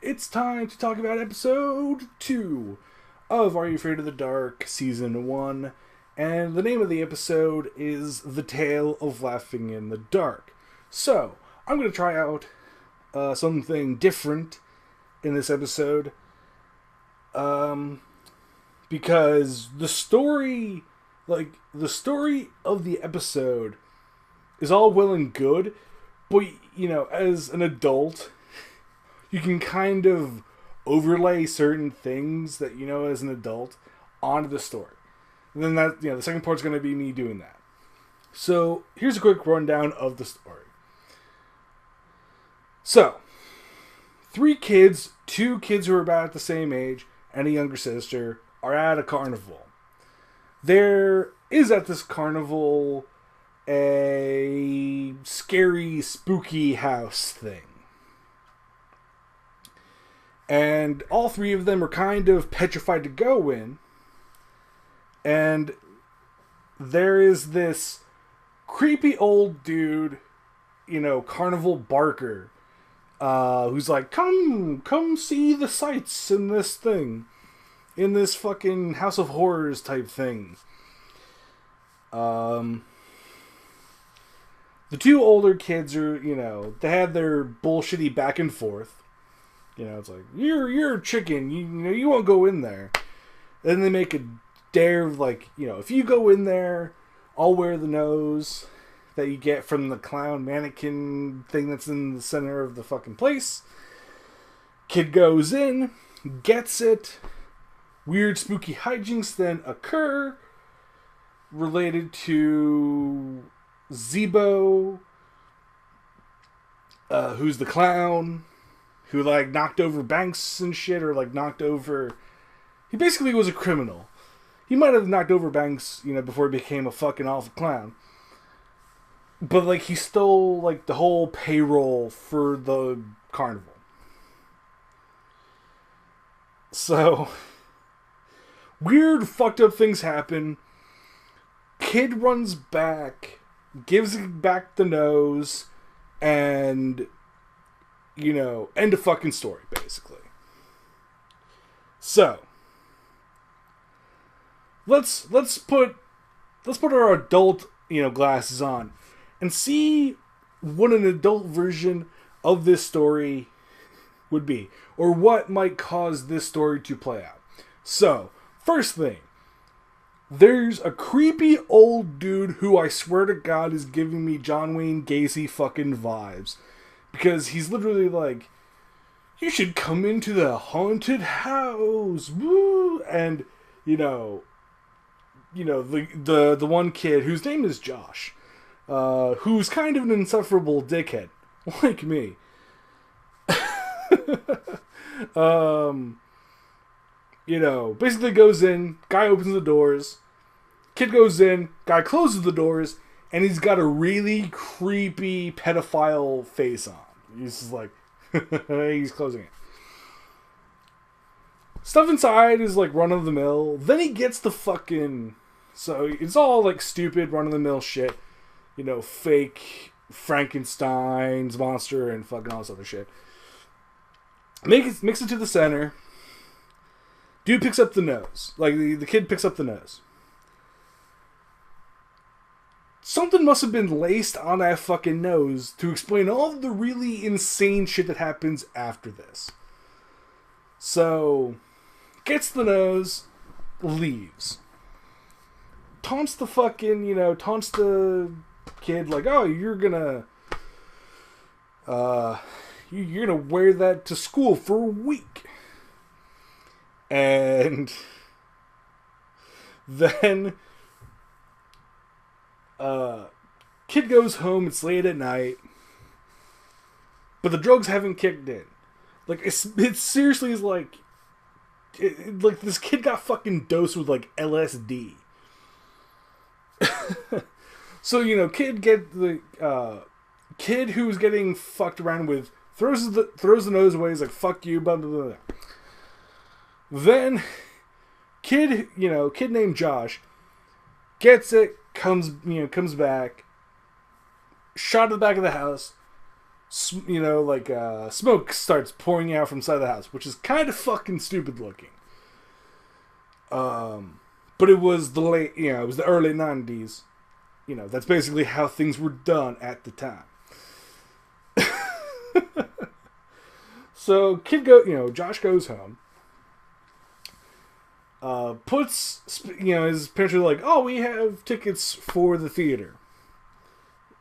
It's time to talk about episode 2 of Are You Afraid of the Dark, season 1. And the name of the episode is The Tale of Laughing in the Dark. So, I'm going to try out something different in this episode. Because the story of the episode is all well and good. But, as an adult, you can kind of overlay certain things that you know as an adult onto the story. And then the second part's going to be me doing that. So, here's a quick rundown of the story. So, 3 kids, 2 kids who are about the same age, and a younger sister, are at a carnival. There is at this carnival a scary, spooky house thing. And all 3 of them are kind of petrified to go in. And there is this creepy old dude, carnival barker, who's like, come see the sights in this thing. In this fucking House of Horrors type thing. The 2 older kids are, they have their bullshitty back and forth. It's like, you're a chicken, you won't go in there. Then they make a dare of if you go in there, I'll wear the nose that you get from the clown mannequin thing that's in the center of the fucking place. Kid goes in, gets it. Weird spooky hijinks then occur related to Zebo, who's the clown, who knocked over banks and shit, or knocked over... He basically was a criminal. He might have knocked over banks, before he became a fucking awful clown. But he stole the whole payroll for the carnival. So, weird fucked up things happen. Kid runs back, gives back the nose, and end of fucking story, basically. So, let's put our adult, glasses on and see what an adult version of this story would be, or what might cause this story to play out. So, first thing, there's a creepy old dude who I swear to God is giving me John Wayne Gacy fucking vibes. Because he's literally like, you should come into the haunted house, woo! And, the one kid whose name is Josh, who's kind of an insufferable dickhead, like me. Basically goes in, guy opens the doors, kid goes in, guy closes the doors, and he's got a really creepy pedophile face on. He's just like, he's closing it. Stuff inside is run-of-the-mill. Then he gets the fucking... So it's all stupid run-of-the-mill shit. Fake Frankenstein's monster and fucking all this other shit. Mix it to the center. Dude picks up the nose. The kid picks up the nose. Something must have been laced on that fucking nose to explain all the really insane shit that happens after this. So, gets the nose, leaves. Taunts the fucking, taunts the kid oh, you're gonna wear that to school for a week. And then kid goes home, it's late at night, but the drugs haven't kicked in. It seriously is like this kid got fucking dosed with like LSD. So kid who's getting fucked around with throws the nose away. He's like, fuck you, blah blah blah. Then kid named Josh gets it, comes back, shot at the back of the house. Smoke starts pouring out from inside the house, which is kind of fucking stupid looking. But it was the early 90s. That's basically how things were done at the time. So Josh goes home. His parents are like, oh, we have tickets for the theater.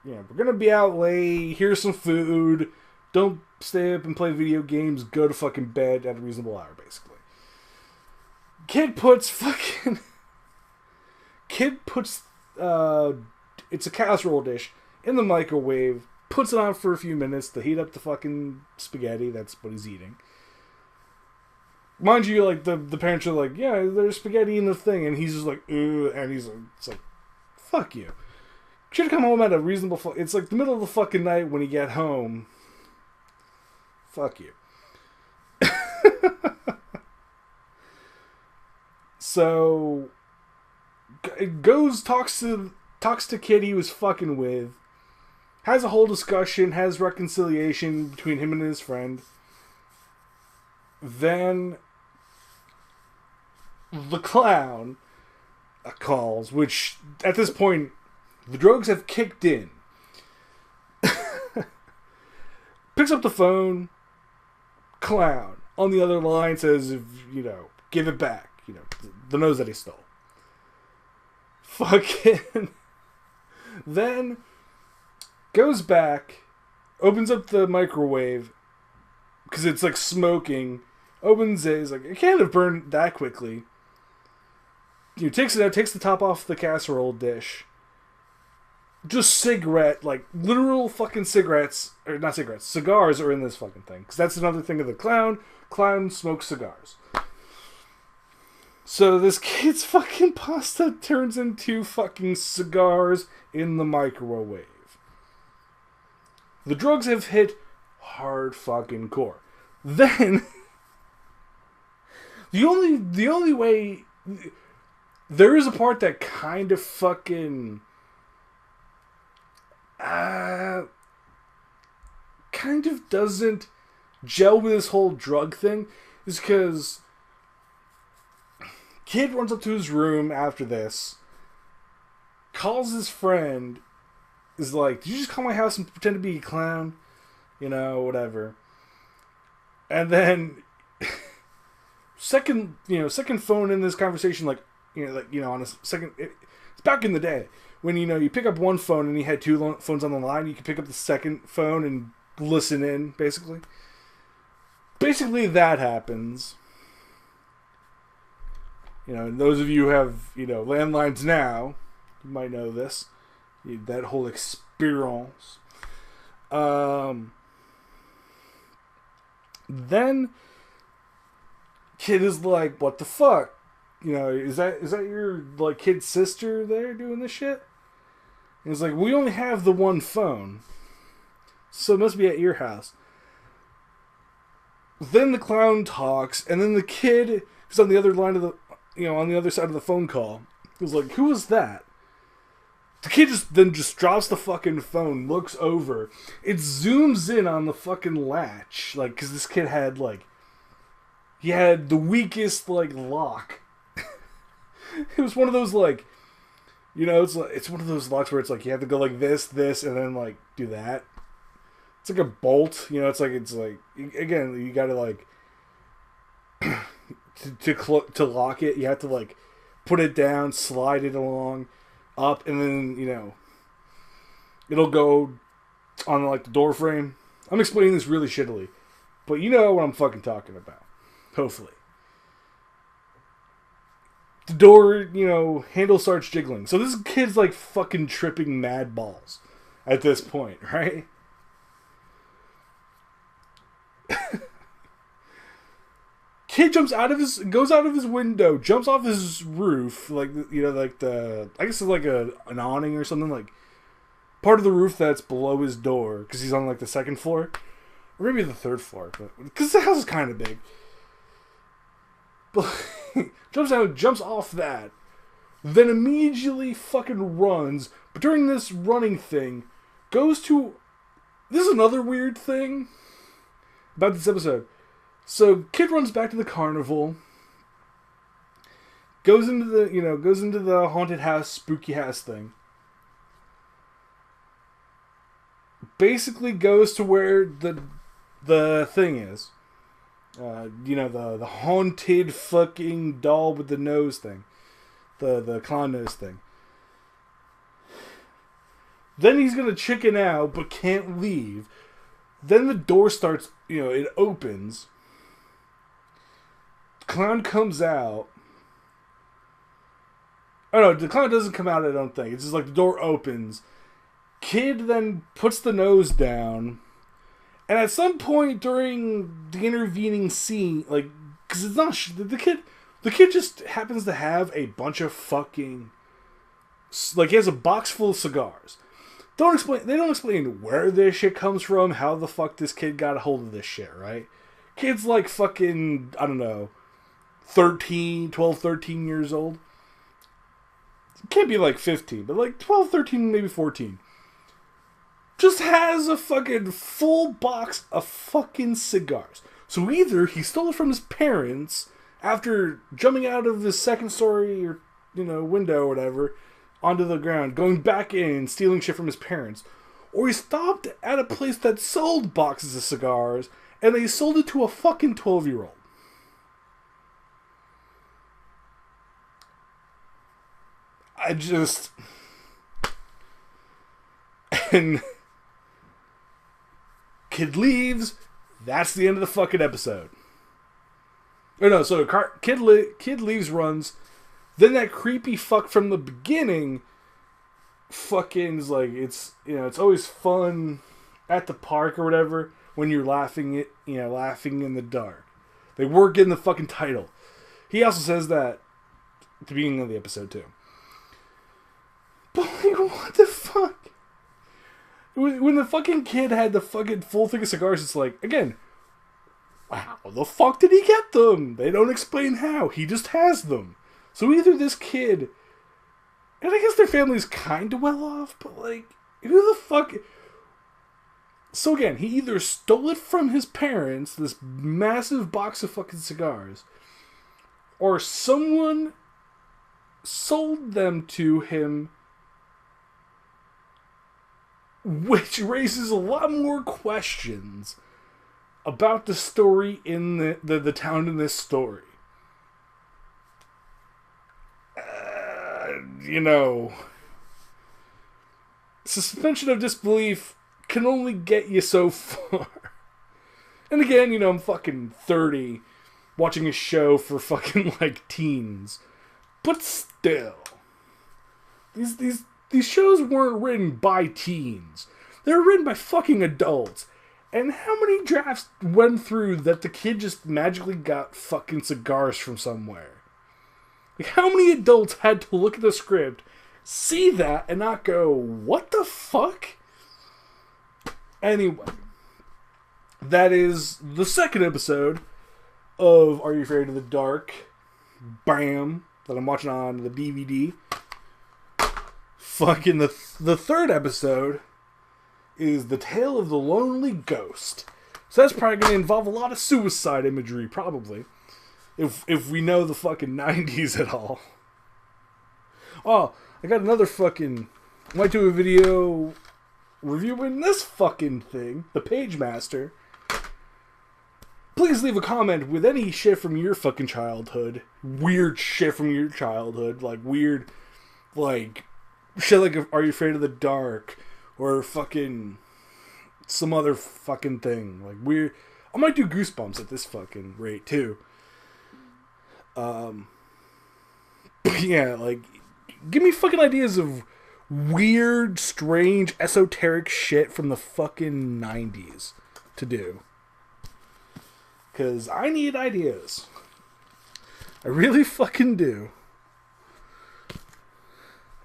We're gonna be out late. Here's some food. Don't stay up and play video games. Go to fucking bed at a reasonable hour, basically. Kid puts it's a casserole dish in the microwave. Puts it on for a few minutes to heat up the fucking spaghetti. That's what he's eating. Mind you, like the parents are like, yeah, there's spaghetti in the thing, and he's just like, ugh, and it's like, fuck you. Should have come home at a reasonable... It's like the middle of the fucking night when you get home. Fuck you. So... talks to kid he was fucking with. Has a whole discussion. Has reconciliation between him and his friend. Then... the clown calls, which at this point... the drugs have kicked in. Picks up the phone. Clown. On the other line says, give it back. The nose that he stole. Fucking. Then goes back. Opens up the microwave. Because it's like smoking. Opens it. He's like, it can't have burned that quickly. Takes it out. Takes the top off the casserole dish. Just cigarette, like literal fucking cigarettes, or not cigarettes, cigars are in this fucking thing. Because that's another thing of the clown. Clown smokes cigars. So this kid's fucking pasta turns into fucking cigars in the microwave. The drugs have hit hard fucking core. Then, the only way, there is a part that kind of fucking... kind of doesn't gel with this whole drug thing is because kid runs up to his room after this, calls his friend, is like, did you just call my house and pretend to be a clown? Whatever. And then second phone in this conversation, on a second, it's back in the day. When, you pick up one phone and you had two phones on the line, you can pick up the second phone and listen in, basically. Basically, that happens. Those of you who have, landlines now, you might know this. That whole experience. Then, kid is like, what the fuck? Is that your, kid's sister there doing this shit? And it's like, we only have the one phone. So it must be at your house. Then the clown talks, and then the kid who's on the other line of the, on the other side of the phone call, was like, who was that? The kid just drops the fucking phone, looks over. It zooms in on the fucking latch. Because this kid had, he had the weakest, lock. It was one of those, it's one of those locks where it's you have to go this, and then, do that. It's like a bolt, it's again, you gotta, to lock it, you have to, put it down, slide it along, up, and then, it'll go on, the door frame. I'm explaining this really shittily, but you know what I'm fucking talking about. Hopefully. The door, handle starts jiggling. So this kid's fucking tripping mad balls at this point, right? Kid goes out of his window, jumps off his roof, like, you know, like I guess it's like an awning or something, like part of the roof that's below his door, because he's on like the second floor, or maybe the third floor, because the house is kind of big. But jumps off that, then immediately fucking runs. But during this running thing, this is another weird thing about this episode. So kid runs back to the carnival, goes into the haunted house, spooky house thing. Basically goes to where the thing is. The haunted fucking doll with the nose thing. The clown nose thing. Then he's gonna chicken out, but can't leave. Then the door starts, it opens. Clown comes out. Oh no, the clown doesn't come out, I don't think. It's just like the door opens. Kid then puts the nose down. And at some point during the intervening scene, like, because it's not the kid just happens to have a bunch of fucking, like, he has a box full of cigars. They don't explain where this shit comes from, how the fuck this kid got a hold of this shit, right? Kid's like fucking, I don't know, 12, 13 years old. Can't be like 15, but like 12, 13, maybe 14. Just has a fucking full box of fucking cigars. So either he stole it from his parents after jumping out of his second story or, window or whatever onto the ground, going back in, stealing shit from his parents, or he stopped at a place that sold boxes of cigars and they sold it to a fucking 12-year-old. And kid leaves. That's the end of the fucking episode. Oh no, so kid leaves, runs. Then that creepy fuck from the beginning fucking is like, it's always fun at the park or whatever when you're laughing in the dark. They work in the fucking title. He also says that at the beginning of the episode too. But like, what the fuck? When the fucking kid had the fucking full thing of cigars, it's like, again, how the fuck did he get them? They don't explain how. He just has them. So either this kid, and I guess their family's kind of well off, but like, who the fuck? So again, he either stole it from his parents, this massive box of fucking cigars, or someone sold them to him, which raises a lot more questions about the story in the town in this story. Suspension of disbelief can only get you so far. And again, I'm fucking 30, watching a show for fucking, like, teens. But still, these shows weren't written by teens. They were written by fucking adults. And how many drafts went through that the kid just magically got fucking cigars from somewhere? Like, how many adults had to look at the script, see that, and not go, what the fuck? Anyway, that is the second episode of Are You Afraid of the Dark? Bam! That I'm watching on the DVD. Fucking the third episode is The Tale of the Lonely Ghost. So that's probably going to involve a lot of suicide imagery, probably. If we know the fucking 90s at all. Oh, I got another fucking... I might do a video reviewing this fucking thing, the Page Master. Please leave a comment with any shit from your fucking childhood. Weird shit from your childhood. Like, weird, like, shit like Are You Afraid of the Dark? Or fucking some other fucking thing. Like, weird... I might do Goosebumps at this fucking rate, too. But yeah, like, give me fucking ideas of weird, strange, esoteric shit from the fucking 90s to do. Because I need ideas. I really fucking do.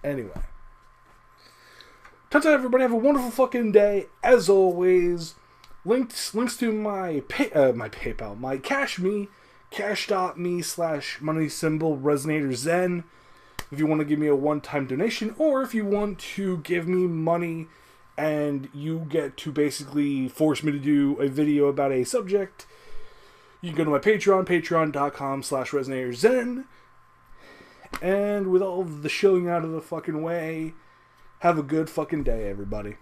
Anyway. Turns out everybody have a wonderful fucking day. As always, links to my PayPal, my Cash Me, cash.me/money symbol RezenatorZen. If you want to give me a one-time donation, or if you want to give me money and you get to basically force me to do a video about a subject, you can go to my Patreon, patreon.com/RezenatorZen. And with all of the shilling out of the fucking way, have a good fucking day, everybody.